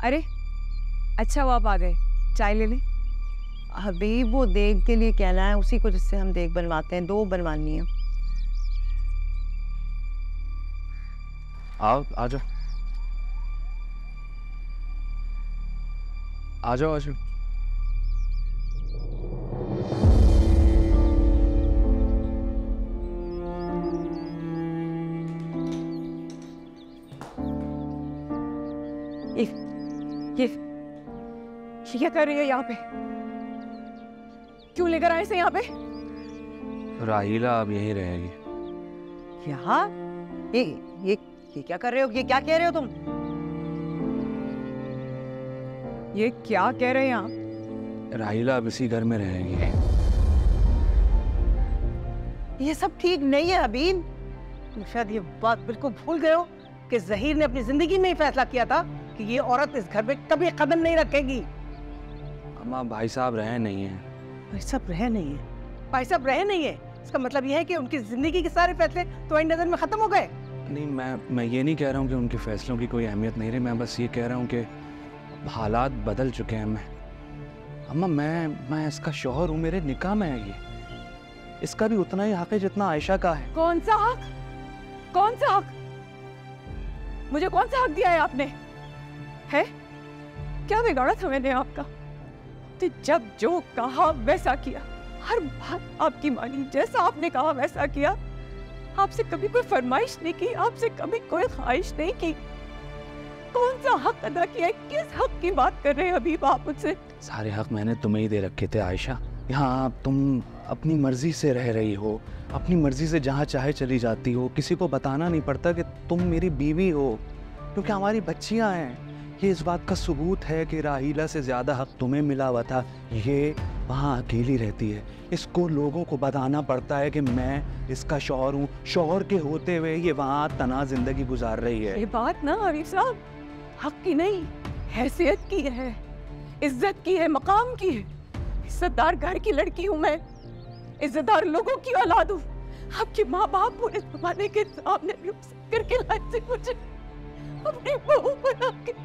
अरे अच्छा हुआ आप आ गए, चाय ले लें। हबीब वो देग के लिए कहना है, उसी को जिससे हम देग बनवाते हैं, 2 बनवानी है। आओ आ जाओ आ जाओ आ जाओ। ये क्या कर रही है यहाँ पे? क्यों लेकर आए इसे यहाँ पे? राहीला अब यहीं रहेगी। क्या? ये क्या कर रहे हो? ये क्या कह रहे हो तुम? ये क्या कह रहे हैं आप? राहीला अब इसी घर में रहेगी। ये सब ठीक नहीं है हबीब। तुम शायद ये बात बिल्कुल भूल गए हो कि ज़हीर ने अपनी जिंदगी में ही फैसला किया था कि ये औरत इस घर में कभी कदम नहीं रखेगी। अम्मा भाई साहब रहे नहीं है। भाई साहब रहे नहीं है? भाई साहब रहे नहीं है, इसका मतलब ये है कि उनकी जिंदगी के सारे फैसले तुम्हारी नजर में खत्म हो गए। नहीं, मैं ये नहीं कह रहा हूँ कि उनके फैसलों की कोई अहमियत नहीं रही। मैं बस ये कह रहा हूँ कि हालात बदल चुके हैं। अम्मा मैं इसका शौहर हूँ, मेरे निकाह में है ये। इसका भी उतना ही हक है जितना आयशा का है। कौन सा हक? कौन सा हक? मुझे कौन सा हक दिया है आपने? है क्या बिगाड़ा था मैंने आपका? तो जब जो कहा वैसा किया, हर बात आपकी मानी, जैसा आपने कहा वैसा किया। आपसे कभी कोई फरमाइश नहीं की, आपसे कभी कोई ख्वाहिश नहीं की। कौन सा हक अदा किया है? किस हक की बात कर रहे हैं अभी आप मुझसे? सारे हक मैंने तुम्हें ही दे रखे थे आयशा। यहाँ तुम अपनी मर्जी से रह रही हो, अपनी मर्जी से जहाँ चाहे चली जाती हो। किसी को बताना नहीं पड़ता कि तुम मेरी बीवी हो, क्योंकि हमारी बच्चियाँ हैं। ये इस बात का सबूत है कि राहीला से ज़्यादा हक तुम्हें मिला हुआ था। ये वहाँ अकेली रहती है, इसको लोगों को बताना पड़ता है कि मैं इसका शौहर हूँ। शौहर के होते हुए ये वहाँ तना जिंदगी गुजार रही है। ये बात ना आरिफ साहब हक की नहीं, हैसियत की है, इज्जत की है, मकाम की है। इज्जतदार घर की लड़की हूँ मैं, इज्जतदार लोगों की औलाद हूँ। आपके माँ बाप पूरे जमाने के सामने करके लाए थे मुझे अपनी बहू बना के।